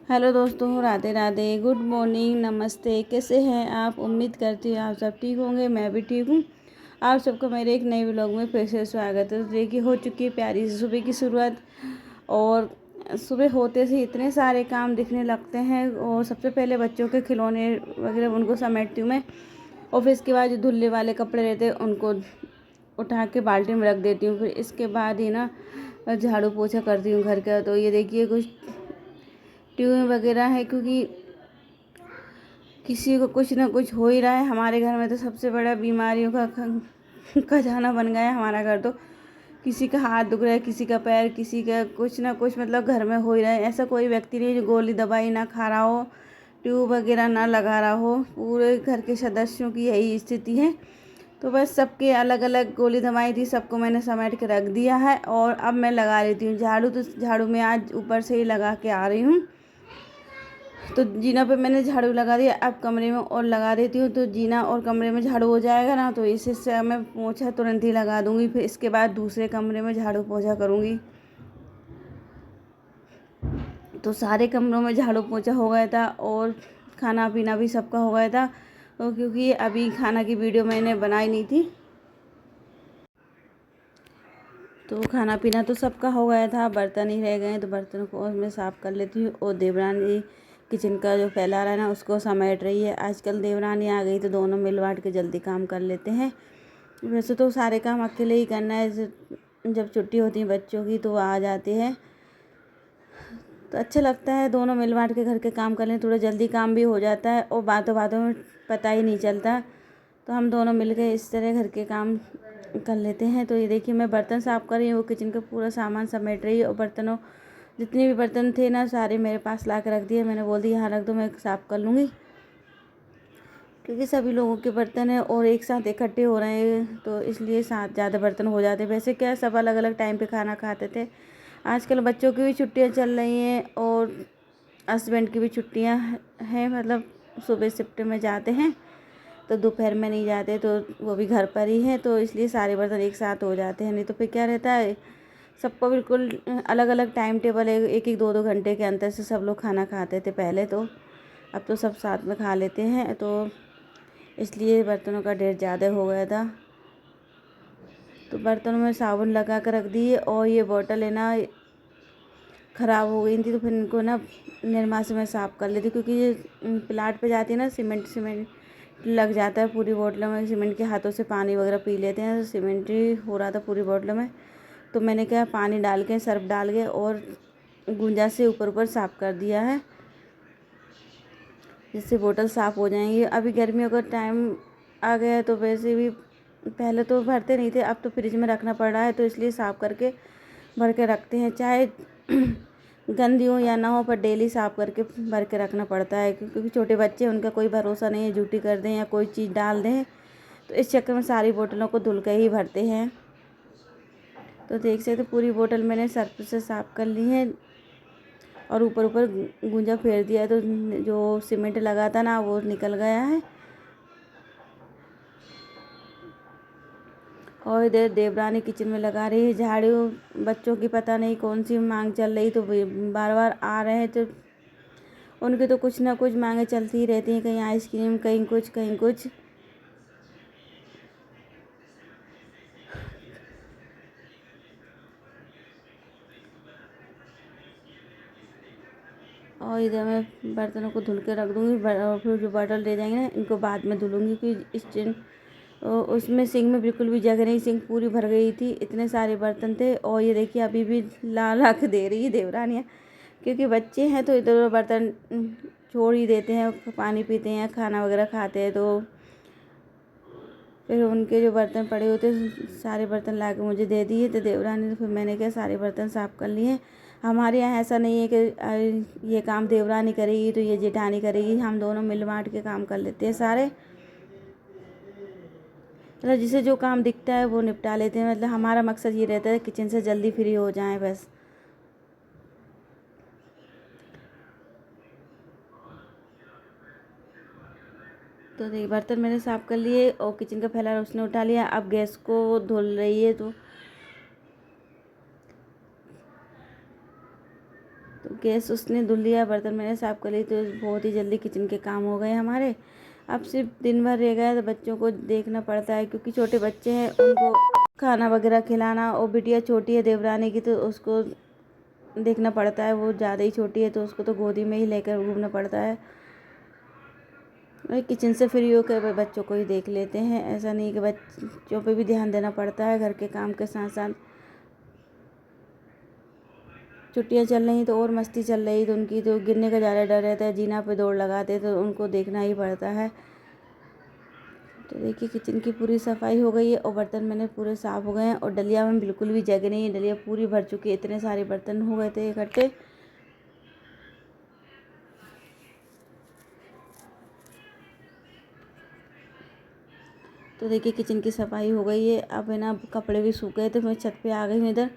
Hello दोस्तों, Radhe Radhe, good morning, नमस्ते। कैसे हैं आप? उम्मीद करती हूँ आप सब ठीक होंगे। मैं भी ठीक हूँ। आप सबको मेरे एक नए व्लॉग में फिर से स्वागत है। तो देखिए, हो चुकी है प्यारी सी सुबह की शुरुआत। और सुबह होते से इतने सारे काम दिखने लगते हैं। और सबसे पहले बच्चों के खिलौने वगैरह उनको समेटती हूँ मैं। और फिर इसके बाद जो धुलने वाले कपड़े रहते हैं उनको उठा के बाल्टी में रख देती हूँ। फिर इसके बाद ही ना झाड़ू पोछा करती हूँ घर का। तो ये देखिए, कुछ ट्यूब वगैरह है, क्योंकि किसी को कुछ ना कुछ हो ही रहा है। हमारे घर में तो सबसे बड़ा बीमारियों का खजाना बन गया है हमारा घर। तो किसी का हाथ दुख रहा है, किसी का पैर, किसी का कुछ ना कुछ, मतलब घर में हो ही रहा है। ऐसा कोई व्यक्ति नहीं जो गोली दवाई ना खा रहा हो, ट्यूब वगैरह ना लगा रहा हो। पूरे घर के सदस्यों की यही स्थिति है। तो बस सबके अलग अलग गोली दवाई थी, सबको मैंने समेट के रख दिया है। और अब मैं लगा लेती हूँ झाड़ू। तो झाड़ू में आज ऊपर से ही लगा के आ रही हूँ। तो जीना पे मैंने झाड़ू लगा दिया, अब कमरे में और लगा देती हूँ। तो जीना और कमरे में झाड़ू हो जाएगा ना, तो इससे मैं पोछा तुरंत ही लगा दूँगी। फिर इसके बाद दूसरे कमरे में झाड़ू पोछा करूँगी। तो सारे कमरों में झाड़ू पोछा हो गया था और खाना पीना भी सबका हो गया था। तो क्योंकि अभी खाना की वीडियो मैंने बनाई नहीं थी, तो खाना पीना तो सबका हो गया था। बर्तन ही रह गए हैं, तो बर्तनों को मैं साफ़ कर लेती हूँ। और देवरानी किचन का जो फैला रहा है ना, उसको समेट रही है। आजकल देवरानी आ गई तो दोनों मिल बांट के जल्दी काम कर लेते हैं। वैसे तो सारे काम अकेले ही करना है। जब छुट्टी होती है बच्चों की तो वो आ जाते हैं, तो अच्छा लगता है दोनों मिल बांट के घर के काम कर लें। थोड़ा जल्दी काम भी हो जाता है और बातों बातों में पता ही नहीं चलता। तो हम दोनों मिल के इस तरह घर के काम कर लेते हैं। तो ये देखिए, मैं बर्तन साफ़ कर रही हूँ, वो किचन का पूरा सामान समेट रही है। और बर्तनों जितने भी बर्तन थे ना, सारे मेरे पास ला के रख दिए। मैंने बोल दिया यहाँ रख दो, मैं साफ़ कर लूँगी। क्योंकि सभी लोगों के बर्तन हैं और एक साथ इकट्ठे हो रहे हैं, तो इसलिए साथ ज़्यादा बर्तन हो जाते हैं। वैसे क्या, सब अलग अलग टाइम पे खाना खाते थे। आजकल बच्चों की भी छुट्टियाँ चल रही हैं और हस्बैंड की भी छुट्टियाँ हैं। मतलब सुबह शिफ्ट में जाते हैं तो दोपहर में नहीं जाते, तो वो भी घर पर ही है। तो इसलिए सारे बर्तन एक साथ हो जाते हैं। नहीं तो फिर क्या रहता है, सबको बिल्कुल अलग अलग टाइम टेबल है। एक एक दो दो घंटे के अंतर से सब लोग खाना खाते थे पहले। तो अब तो सब साथ में खा लेते हैं, तो इसलिए बर्तनों का ढेर ज़्यादा हो गया था। तो बर्तनों में साबुन लगा कर रख दिए। और ये बॉटल है ना, ख़राब हो गई थी, तो फिर इनको ना निरमा से मैं साफ़ कर लेती। क्योंकि ये प्लाट पे जाती है ना, सीमेंट लग जाता है पूरी बोतलों में। सीमेंट के हाथों से पानी वगैरह पी लेते हैं, तो सीमेंट ही हो रहा था पूरी बोतलों में। तो मैंने क्या, पानी डाल के, सर्फ डाल के और गूंजा से ऊपर ऊपर साफ़ कर दिया है, जिससे बोतल साफ़ हो जाएंगी। अभी गर्मियों का टाइम आ गया है, तो वैसे भी पहले तो भरते नहीं थे, अब तो फ्रिज में रखना पड़ रहा है। तो इसलिए साफ़ करके भर के रखते हैं, चाहे गंदी हो या ना हो, पर डेली साफ़ करके भर के रखना पड़ता है। क्योंकि छोटे बच्चे, उनका कोई भरोसा नहीं है, झूठी कर दें या कोई चीज़ डाल दें। तो इस चक्कर में सारी बोतलों को धुल के ही भरते हैं। तो देख सकते, पूरी बोतल मैंने सर्फ से साफ़ कर ली है और ऊपर ऊपर गूंजा फेर दिया है। तो जो सीमेंट लगा था ना, वो निकल गया है। और इधर देवरानी किचन में लगा रही है झाड़ू। बच्चों की पता नहीं कौन सी मांग चल रही, तो बार बार आ रहे हैं। तो उनकी तो कुछ ना कुछ मांगे चलती ही रहती हैं, कहीं आइसक्रीम, कहीं कुछ, कहीं कुछ। और इधर मैं बर्तनों को धुल के रख दूँगी। और फिर जो बॉटल ले जाएंगे ना, इनको बाद में धुलूँगी। कि उसमें सिंक में बिल्कुल भी जगह नहीं, सिंक पूरी भर गई थी, इतने सारे बर्तन थे। और ये देखिए, अभी भी ला ला के दे रही है देवरानियाँ। क्योंकि बच्चे हैं तो इधर उधर बर्तन छोड़ ही देते हैं, पानी पीते हैं, खाना वगैरह खाते हैं। तो फिर उनके जो बर्तन पड़े होते, सारे बर्तन ला के मुझे दे दिए। तो देवरानी ने, फिर मैंने क्या, सारे बर्तन साफ़ कर लिए। हमारे यहाँ ऐसा नहीं है कि ये काम देवरानी करेगी तो ये जेठानी करेगी। हम दोनों मिल बाँट के काम कर लेते हैं सारे। मतलब जिसे जो काम दिखता है वो निपटा लेते हैं। मतलब हमारा मकसद ये रहता है किचन से जल्दी फ्री हो जाएं बस। तो देखिए, बर्तन मैंने साफ़ कर लिए और किचन का फैला उसने उठा लिया। अब गैस को धुल रही है। तो गैस उसने धुल लिया, बर्तन मैंने साफ़ कर ली, तो बहुत ही जल्दी किचन के काम हो गए हमारे। अब सिर्फ दिन भर रह गया, तो बच्चों को देखना पड़ता है क्योंकि छोटे बच्चे हैं, उनको खाना वगैरह खिलाना। और बिटिया छोटी है देवरानी की, तो उसको देखना पड़ता है, वो ज़्यादा ही छोटी है तो उसको तो गोदी में ही लेकर घूमना पड़ता है। किचन से फ्री होकर बच्चों को ही देख लेते हैं, ऐसा नहीं कि बच्चों पे भी ध्यान देना पड़ता है घर के काम के साथ साथ। छुट्टियाँ चल रही तो और मस्ती चल रही, तो उनकी तो गिरने का ज़्यादा डर रहता है, जीना पे दौड़ लगाते तो उनको देखना ही पड़ता है। तो देखिए किचन की पूरी सफाई हो गई है और बर्तन मैंने पूरे साफ़ हो गए हैं और डलिया में बिल्कुल भी जगह नहीं है, डलिया पूरी भर चुकी है, इतने सारे बर्तन हो गए थे इकट्ठे। तो देखिए किचन की सफाई हो गई है। अब है ना कपड़े भी सूख गए थे, मैं छत पे आ गई हूँ इधर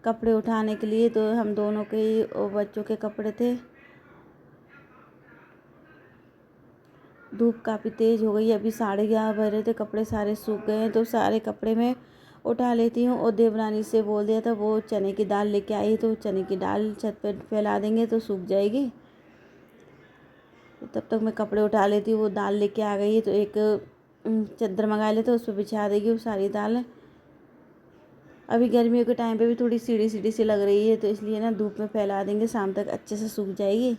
कपड़े उठाने के लिए। तो हम दोनों के ही और बच्चों के कपड़े थे। धूप काफ़ी तेज़ हो गई है, अभी 11:30 बज रहे थे, कपड़े सारे सूख गए हैं। तो सारे कपड़े मैं उठा लेती हूँ। और देवरानी से बोल दिया था, वो चने की दाल लेके आई, तो चने की दाल छत पे फैला देंगे तो सूख जाएगी। तो तब तक मैं कपड़े उठा लेती हूँ। वो दाल लेके आ गई है, तो एक चादर मंगा लेते, उस पर बिछा देगी वो सारी दाल। अभी गर्मियों के टाइम पे भी थोड़ी सीढ़ी सीढ़ी सी लग रही है, तो इसलिए ना धूप में फैला देंगे, शाम तक अच्छे से सूख जाएगी।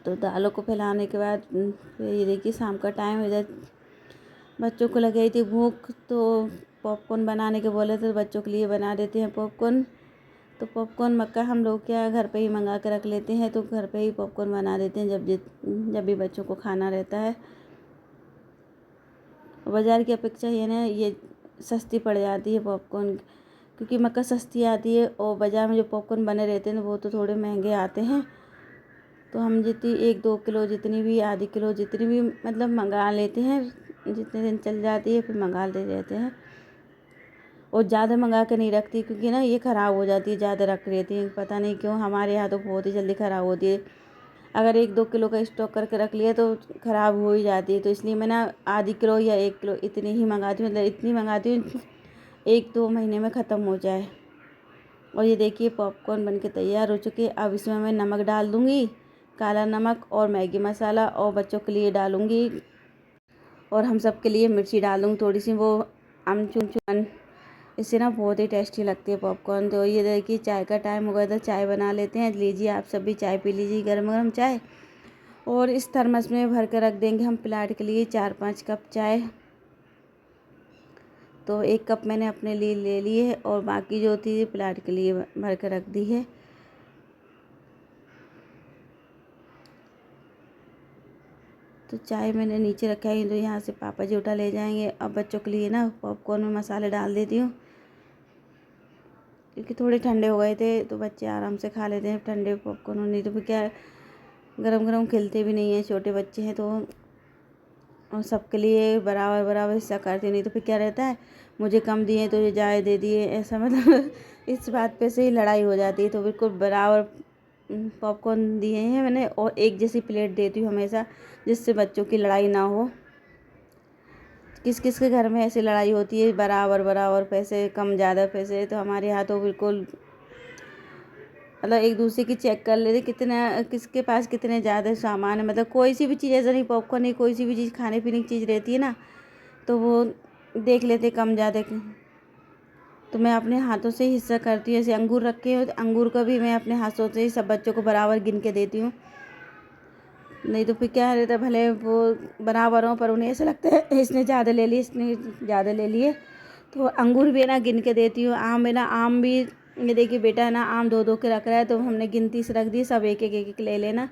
तो दालों को फैलाने के बाद फिर ये देखिए शाम का टाइम, इधर बच्चों को लग गई थी भूख, तो पॉपकॉर्न बनाने के बोले थे, तो बच्चों के लिए बना देते हैं पॉपकॉर्न। तो पॉपकॉर्न मक्का हम लोग क्या घर पे ही मंगा के रख लेते हैं, तो घर पे ही पॉपकॉर्न बना देते हैं जब भी बच्चों को खाना रहता है। बाज़ार की अपेक्षा ये ना ये सस्ती पड़ जाती है पॉपकॉर्न, क्योंकि मक्का सस्ती आती है और बाज़ार में जो पॉपकॉर्न बने रहते हैं वो तो थोड़े महंगे आते हैं। तो हम जितनी 1-2 किलो जितनी भी आधी किलो जितनी भी मतलब मंगा लेते हैं, जितने दिन चल जाती है फिर मंगा ले रहते हैं। और ज़्यादा मंगा के नहीं रखती, क्योंकि ना ये ख़राब हो जाती है, ज़्यादा रख रहती है, पता नहीं क्यों हमारे यहाँ तो बहुत ही जल्दी ख़राब होती है। अगर 1-2 किलो का स्टॉक करके रख लिया तो ख़राब हो ही जाती है। तो इसलिए मैं ना आधी किलो या 1 किलो इतनी ही मंगाती हूँ, मतलब इतनी मंगाती हूँ 1-2 महीने में ख़त्म हो जाए। और ये देखिए पॉपकॉर्न बनके तैयार हो चुके। अब इसमें मैं नमक डाल दूँगी, काला नमक और मैगी मसाला, और बच्चों के लिए डालूँगी और हम सब के लिए मिर्ची डाल दूँगी थोड़ी सी, वो आमचूर। इससे ना बहुत ही टेस्टी लगती है पॉपकॉर्न। तो ये देखिए चाय का टाइम हो गया था, चाय बना लेते हैं। लीजिए आप सब भी चाय पी लीजिए, गरम गरम चाय। और इस थर्मस में भर कर रख देंगे हम प्लाट के लिए 4-5 कप चाय। तो 1 कप मैंने अपने लिए ले ली है और बाकी जो थी प्लाट के लिए भर कर रख दी है। तो चाय मैंने नीचे रखा है, तो यहाँ से पापा जी उठा ले जाएंगे। अब बच्चों के लिए ना पॉपकॉर्न में मसाले डाल देती हूँ, क्योंकि थोड़े ठंडे हो गए थे तो बच्चे आराम से खा लेते हैं ठंडे पॉपकॉर्न। नहीं तो फिर क्या गरम गरम खिलते भी नहीं हैं, छोटे बच्चे हैं तो। और सबके लिए बराबर बराबर हिस्सा करते, नहीं तो फिर क्या रहता है मुझे कम दिए तो ये ज़्यादा दे दिए, ऐसा मतलब इस बात पे से ही लड़ाई हो जाती है। तो बिल्कुल बराबर पॉपकॉर्न दिए हैं मैंने, और एक जैसी प्लेट देती हूँ हमेशा, जिससे बच्चों की लड़ाई ना हो। किस किस के घर में ऐसी लड़ाई होती है, बराबर बराबर पैसे, कम ज़्यादा पैसे। तो हमारे यहाँ तो बिल्कुल मतलब एक दूसरे की चेक कर लेते कितना किसके पास कितने ज़्यादा सामान है। मतलब कोई सी भी चीज़ ऐसा नहीं, पॉपकॉर्न नहीं, कोई सी भी चीज़ खाने पीने की चीज़ रहती है ना, तो वो देख लेते कम ज़्यादा। तो मैं अपने हाथों से ही हिस्सा करती हूँ। जैसे अंगूर रखे हो तो अंगूर का भी मैं अपने हाथों से ही सब बच्चों को बराबर गिन के देती हूँ। नहीं तो फिर क्या रहता है, भले वो बराबर हो पर उन्हें ऐसा लगता है इसने ज़्यादा ले लिए, इसने ज़्यादा ले लिए। तो अंगूर भी ना गिन के देती हूँ। आम है ना, आम भी ये देखिए बेटा है ना आम 2-2 के रख रहा है, तो हमने गिनती से रख दी, सब एक एक एक एक ले लेना।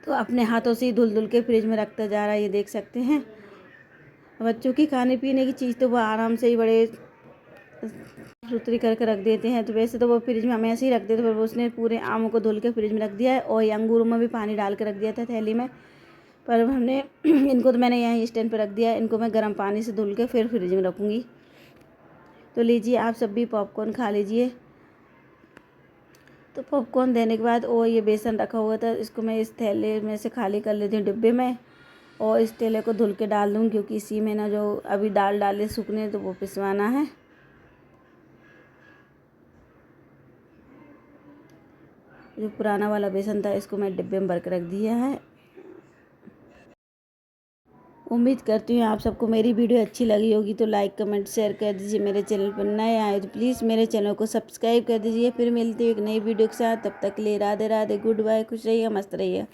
तो अपने हाथों से ही धुल धुल के फ्रिज में रखता जा रहा है, ये देख सकते हैं। बच्चों की खाने पीने की चीज़ तो वो आराम से ही बड़े सुथरी करके रख देते हैं। तो वैसे तो वो फ्रिज में हम ऐसे ही रख देते, पर उसने पूरे आमों को धुल के फ्रिज में रख दिया है, और ये अंगूरों में भी पानी डाल के रख दिया था थैली में। पर हमने इनको तो मैंने यहाँ स्टैंड पर रख दिया है, इनको मैं गर्म पानी से धुल के फिर फ्रिज में रखूँगी। तो लीजिए आप सब भी पॉपकॉर्न खा लीजिए। तो पॉपकॉर्न देने के बाद और ये बेसन रखा हुआ था, इसको मैं इस थैले में से खाली कर लेती हूँ डिब्बे में, और इस थैले को धुल के डाल दूँ, क्योंकि इसी में ना जो अभी दाल डाले सूखने तो वो पिसवाना है। जो पुराना वाला बेसन था इसको मैं डिब्बे में भर के रख दिया है। उम्मीद करती हूँ आप सबको मेरी वीडियो अच्छी लगी होगी, तो लाइक कमेंट शेयर कर दीजिए। मेरे चैनल पर नए आए तो प्लीज़ मेरे चैनल को सब्सक्राइब कर दीजिए। फिर मिलती हूँ एक नई वीडियो के साथ, तब तक के लिए राधे राधे, गुड बाय, खुश रहिए, मस्त रहिए।